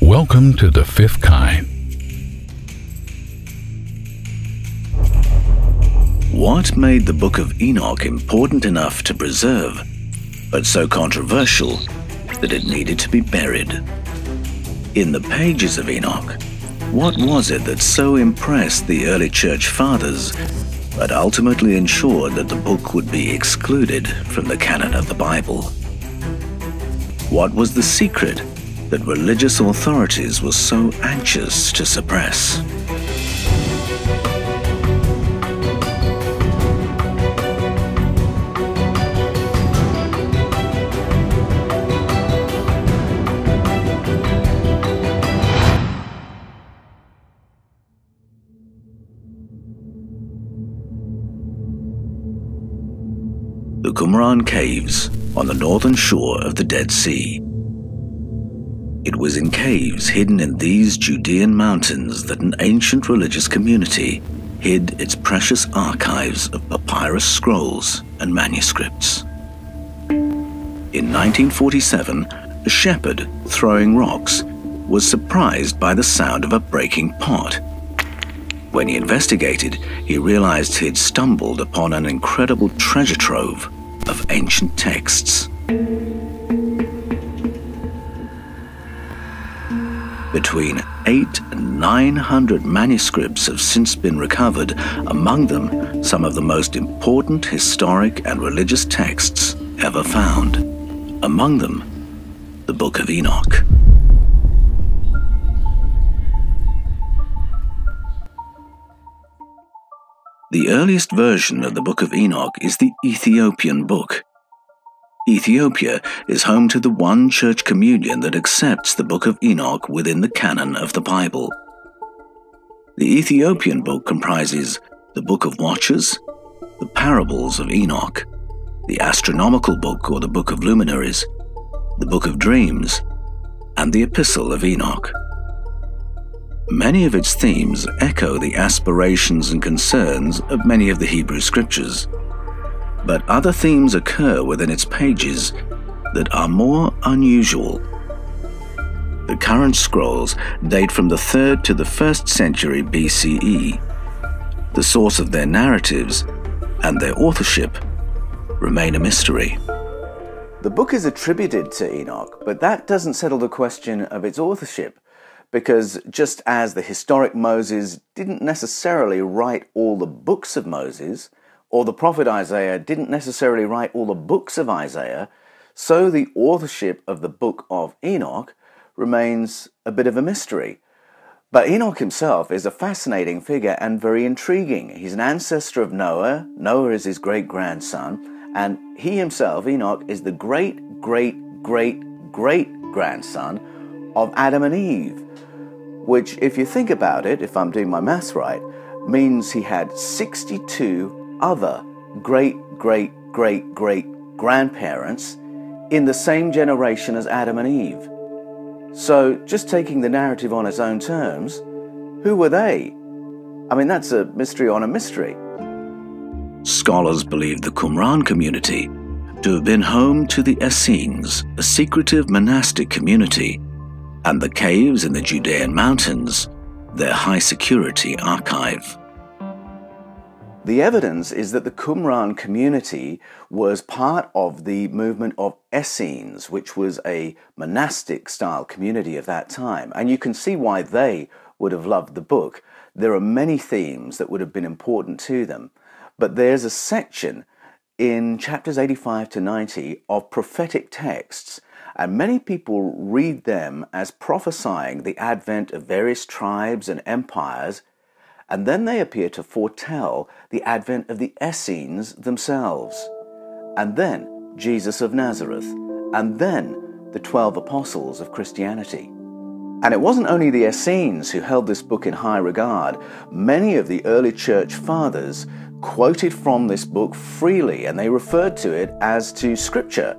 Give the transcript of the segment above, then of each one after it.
Welcome to the fifth kind. What made the Book of Enoch important enough to preserve, but so controversial that it needed to be buried? In the pages of Enoch, what was it that so impressed the early church fathers, but ultimately ensured that the book would be excluded from the canon of the Bible? What was the secret that religious authorities were so anxious to suppress? The Qumran Caves on the northern shore of the Dead Sea. It was in caves hidden in these Judean mountains that an ancient religious community hid its precious archives of papyrus scrolls and manuscripts. In 1947, a shepherd throwing rocks was surprised by the sound of a breaking pot. When he investigated, he realized he'd stumbled upon an incredible treasure trove of ancient texts. Between 800 and 900 manuscripts have since been recovered, among them some of the most important historic and religious texts ever found. Among them, the Book of Enoch. The earliest version of the Book of Enoch is the Ethiopian book. Ethiopia is home to the one church communion that accepts the Book of Enoch within the canon of the Bible. The Ethiopian book comprises the Book of Watchers, the Parables of Enoch, the Astronomical Book or the Book of Luminaries, the Book of Dreams, and the Epistle of Enoch. Many of its themes echo the aspirations and concerns of many of the Hebrew scriptures, but other themes occur within its pages that are more unusual. The current scrolls date from the 3rd to the 1st century BCE. The source of their narratives and their authorship remain a mystery. The book is attributed to Enoch, but that doesn't settle the question of its authorship, because just as the historic Moses didn't necessarily write all the books of Moses, or the prophet Isaiah didn't necessarily write all the books of Isaiah, so the authorship of the Book of Enoch remains a bit of a mystery. But Enoch himself is a fascinating figure and very intriguing. He's an ancestor of Noah. Noah is his great-grandson, and he himself, Enoch, is the great-great-great-great-grandson of Adam and Eve, which, if you think about it, if I'm doing my maths right, means he had 62 other great-great-great-great-grandparents in the same generation as Adam and Eve. So, just taking the narrative on its own terms, who were they? I mean, that's a mystery on a mystery. Scholars believe the Qumran community to have been home to the Essenes, a secretive monastic community, and the caves in the Judean mountains, their high-security archive. The evidence is that the Qumran community was part of the movement of Essenes, which was a monastic-style community of that time. And you can see why they would have loved the book. There are many themes that would have been important to them. But there's a section in chapters 85 to 90 of prophetic texts, and many people read them as prophesying the advent of various tribes and empires, and then they appear to foretell the advent of the Essenes themselves, and then Jesus of Nazareth, and then the 12 apostles of Christianity. And it wasn't only the Essenes who held this book in high regard. Many of the early church fathers quoted from this book freely, and they referred to it as to Scripture.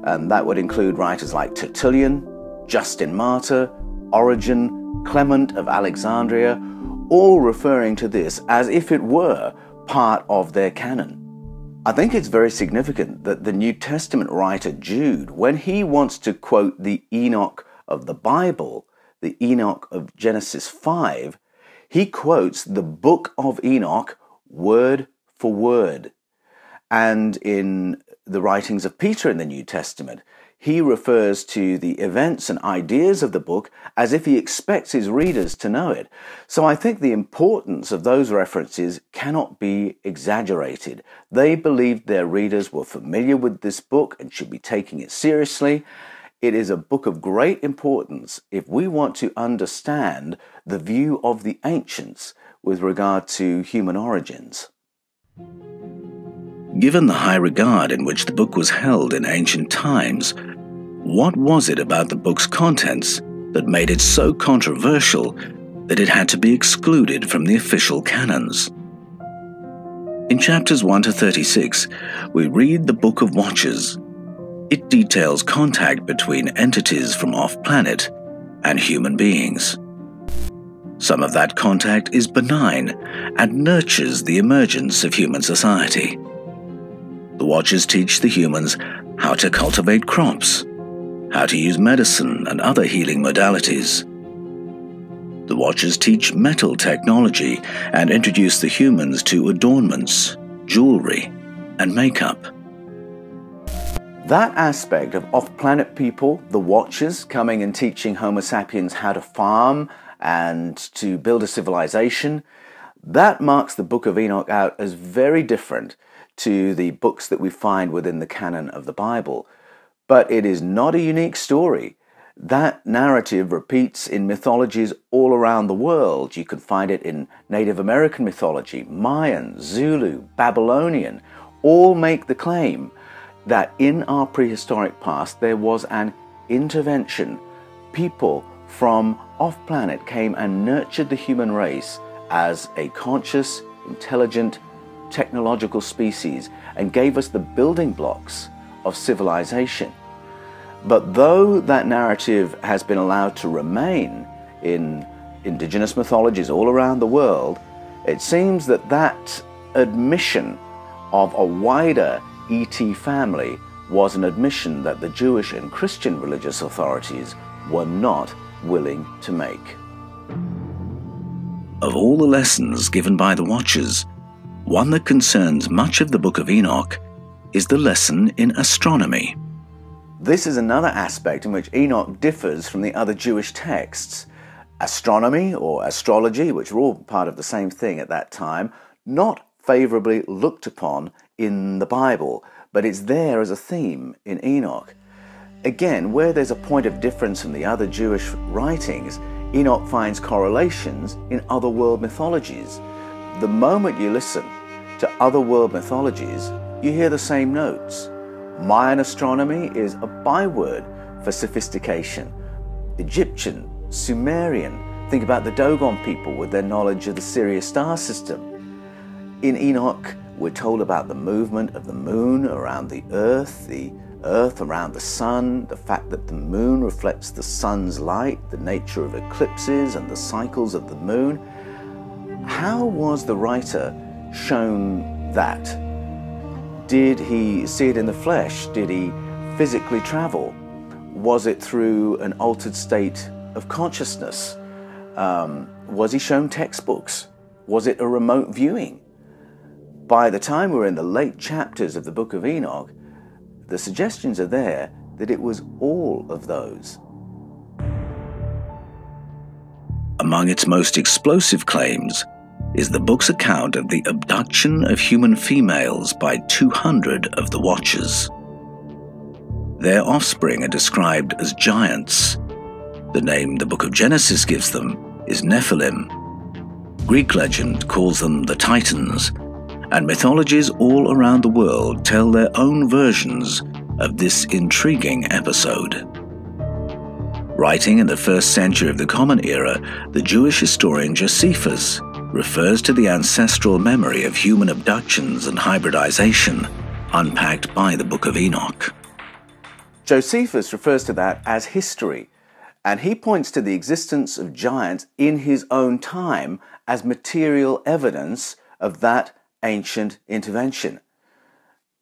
And that would include writers like Tertullian, Justin Martyr, Origen, Clement of Alexandria, all referring to this as if it were part of their canon. I think it's very significant that the New Testament writer Jude, when he wants to quote the Enoch of the Bible, the Enoch of Genesis 5, he quotes the book of Enoch word for word. And in the writings of Peter in the New Testament, he refers to the events and ideas of the book as if he expects his readers to know it. So I think the importance of those references cannot be exaggerated. They believed their readers were familiar with this book and should be taking it seriously. It is a book of great importance if we want to understand the view of the ancients with regard to human origins. Given the high regard in which the book was held in ancient times, what was it about the book's contents that made it so controversial that it had to be excluded from the official canons? In chapters 1 to 36, we read the Book of Watchers. It details contact between entities from off-planet and human beings. Some of that contact is benign and nurtures the emergence of human society. The Watchers teach the humans how to cultivate crops, how to use medicine and other healing modalities. The Watchers teach metal technology and introduce the humans to adornments, jewelry, and makeup. That aspect of off-planet people, the Watchers, coming and teaching Homo sapiens how to farm and to build a civilization, that marks the Book of Enoch out as very different to the books that we find within the canon of the Bible. But it is not a unique story. That narrative repeats in mythologies all around the world. You can find it in Native American mythology, Mayan, Zulu, Babylonian. All make the claim that in our prehistoric past there was an intervention. People from off-planet came and nurtured the human race as a conscious, intelligent, technological species and gave us the building blocks of civilization. But though that narrative has been allowed to remain in indigenous mythologies all around the world, it seems that that admission of a wider ET family was an admission that the Jewish and Christian religious authorities were not willing to make. Of all the lessons given by the Watchers, one that concerns much of the Book of Enoch is the lesson in astronomy. This is another aspect in which Enoch differs from the other Jewish texts. Astronomy or astrology, which were all part of the same thing at that time, not favorably looked upon in the Bible, but it's there as a theme in Enoch. Again, where there's a point of difference from the other Jewish writings, Enoch finds correlations in other world mythologies. The moment you listen to other world mythologies, you hear the same notes. Mayan astronomy is a byword for sophistication. Egyptian, Sumerian, think about the Dogon people with their knowledge of the Sirius star system. In Enoch, we're told about the movement of the moon around the earth around the sun, the fact that the moon reflects the sun's light, the nature of eclipses and the cycles of the moon. How was the writer shown that? Did he see it in the flesh? Did he physically travel? Was it through an altered state of consciousness? Was he shown textbooks? Was it a remote viewing? By the time we're in the late chapters of the Book of Enoch, the suggestions are there that it was all of those. Among its most explosive claims is the book's account of the abduction of human females by 200 of the Watchers. Their offspring are described as giants. The name the Book of Genesis gives them is Nephilim. Greek legend calls them the Titans, and mythologies all around the world tell their own versions of this intriguing episode. Writing in the 1st century of the Common Era, the Jewish historian Josephus refers to the ancestral memory of human abductions and hybridization unpacked by the Book of Enoch. Josephus refers to that as history, and he points to the existence of giants in his own time as material evidence of that ancient intervention.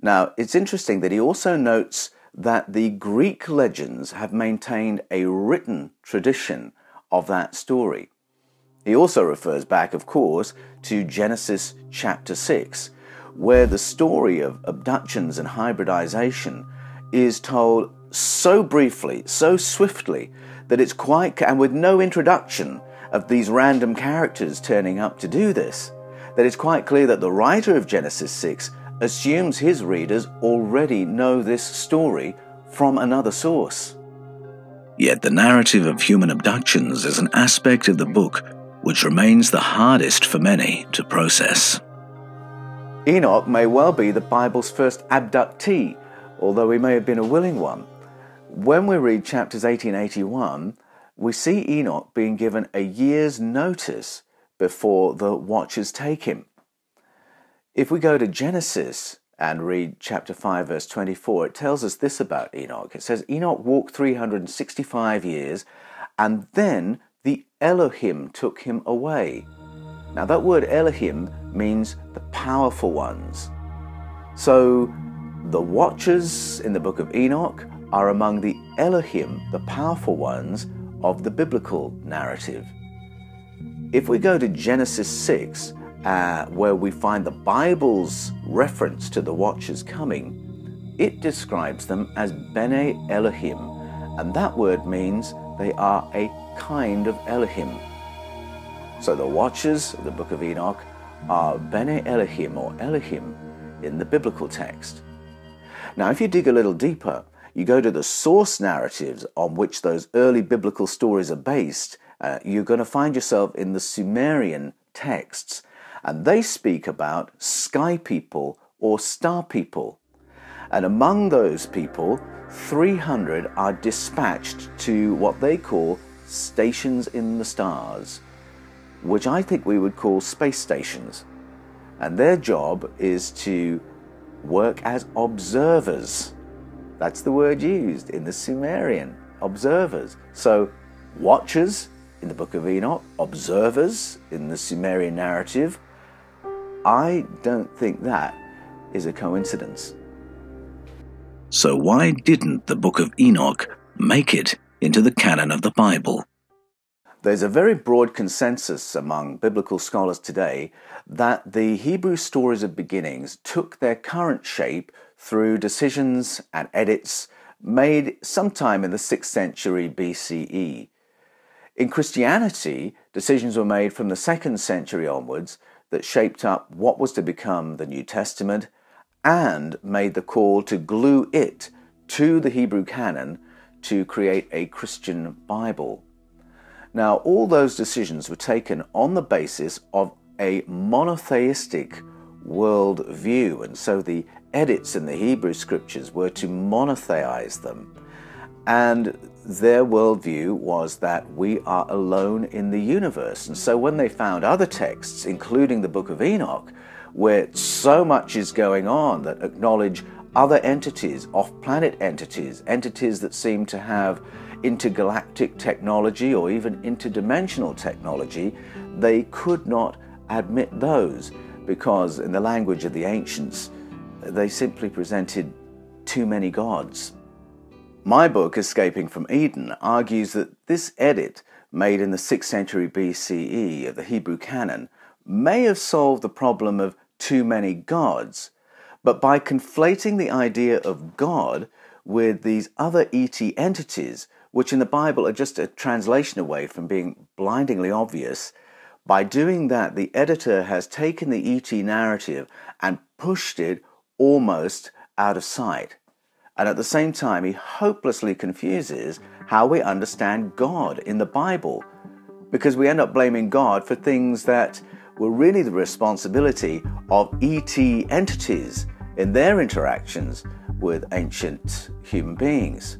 Now, it's interesting that he also notes that the Greek legends have maintained a written tradition of that story. He also refers back, of course, to Genesis chapter 6, where the story of abductions and hybridization is told so briefly, so swiftly, that it's quite, and with no introduction of these random characters turning up to do this, that it's quite clear that the writer of Genesis 6 assumes his readers already know this story from another source. Yet the narrative of human abductions is an aspect of the book which remains the hardest for many to process. Enoch may well be the Bible's first abductee, although he may have been a willing one. When we read chapters 80 and 81, we see Enoch being given a year's notice before the watchers take him. If we go to Genesis and read chapter 5, verse 24, it tells us this about Enoch. It says, Enoch walked 365 years, and then the Elohim took him away. Now that word Elohim means the powerful ones. So the watchers in the book of Enoch are among the Elohim, the powerful ones of the biblical narrative. If we go to Genesis 6, where we find the Bible's reference to the watchers coming, it describes them as Bene Elohim, and that word means they are a kind of Elohim. So the watchers of the book of Enoch are Bene Elohim or Elohim in the biblical text. Now, if you dig a little deeper, you go to the source narratives on which those early biblical stories are based, you're going to find yourself in the Sumerian texts, and they speak about sky people or star people. And among those people, 300 are dispatched to what they call stations in the stars, which I think we would call space stations. And their job is to work as observers. That's the word used in the Sumerian, observers. So watchers in the book of Enoch, observers in the Sumerian narrative. I don't think that is a coincidence. So why didn't the book of Enoch make it into the canon of the Bible? There's a very broad consensus among biblical scholars today that the Hebrew stories of beginnings took their current shape through decisions and edits made sometime in the 6th century BCE. In Christianity, decisions were made from the 2nd century onwards that shaped up what was to become the New Testament and made the call to glue it to the Hebrew canon to create a Christian Bible. Now, all those decisions were taken on the basis of a monotheistic worldview, and so the edits in the Hebrew scriptures were to monotheize them. And their worldview was that we are alone in the universe. And so when they found other texts, including the book of Enoch, where so much is going on that acknowledge other entities, off-planet entities, entities that seem to have intergalactic technology or even interdimensional technology, they could not admit those because, in the language of the ancients, they simply presented too many gods. My book, Escaping from Eden, argues that this edit made in the 6th century BCE of the Hebrew canon may have solved the problem of too many gods, but by conflating the idea of God with these other ET entities, which in the Bible are just a translation away from being blindingly obvious, by doing that, the editor has taken the ET narrative and pushed it almost out of sight. And at the same time, he hopelessly confuses how we understand God in the Bible, because we end up blaming God for things that were really the responsibility of ET entities in their interactions with ancient human beings.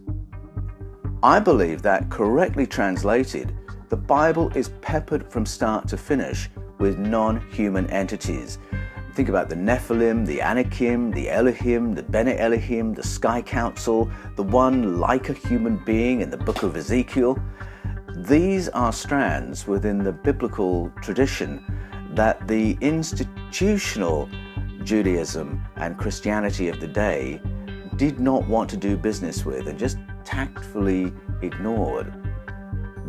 I believe that, correctly translated, the Bible is peppered from start to finish with non-human entities. Think about the Nephilim, the Anakim, the Elohim, the Bene Elohim, the Sky Council, the one like a human being in the book of Ezekiel. These are strands within the biblical tradition that the institutional Judaism and Christianity of the day did not want to do business with and just tactfully ignored.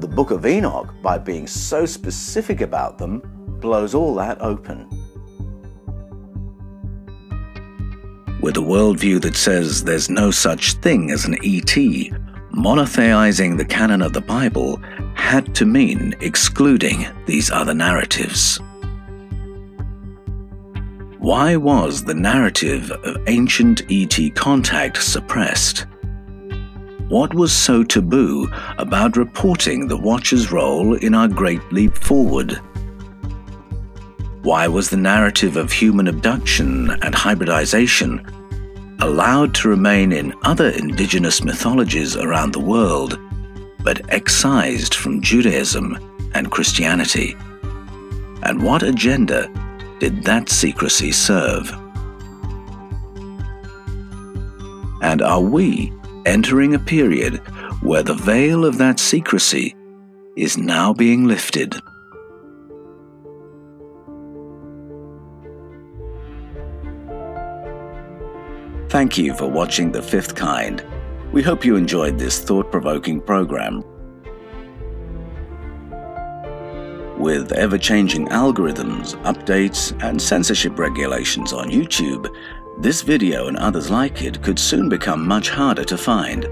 the Book of Enoch, by being so specific about them, blows all that open. With a worldview that says there's no such thing as an ET, monotheizing the canon of the Bible had to mean excluding these other narratives. Why was the narrative of ancient ET contact suppressed? What was so taboo about reporting the Watcher's role in our Great Leap Forward? Why was the narrative of human abduction and hybridization allowed to remain in other indigenous mythologies around the world, but excised from Judaism and Christianity? And what agenda did that secrecy serve? And are we entering a period where the veil of that secrecy is now being lifted? Thank you for watching The Fifth Kind. We hope you enjoyed this thought-provoking program. With ever-changing algorithms, updates, and censorship regulations on YouTube, this video and others like it could soon become much harder to find.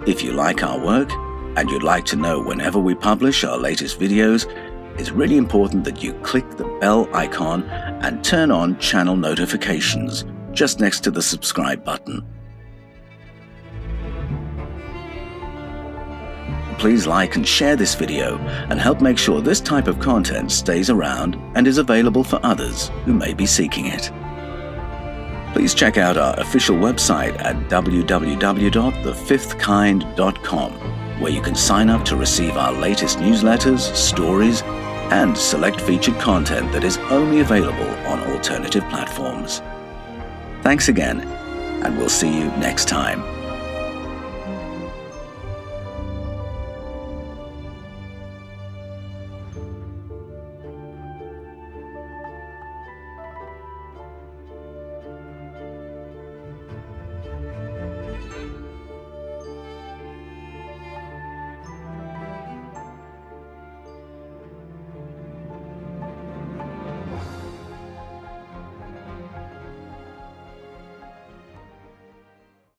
If you like our work, and you'd like to know whenever we publish our latest videos, it's really important that you click the bell icon and turn on channel notifications just next to the subscribe button. Please like and share this video and help make sure this type of content stays around and is available for others who may be seeking it. Please check out our official website at www.thefifthkind.com, where you can sign up to receive our latest newsletters, stories, and select featured content that is only available on alternative platforms. Thanks again, and we'll see you next time.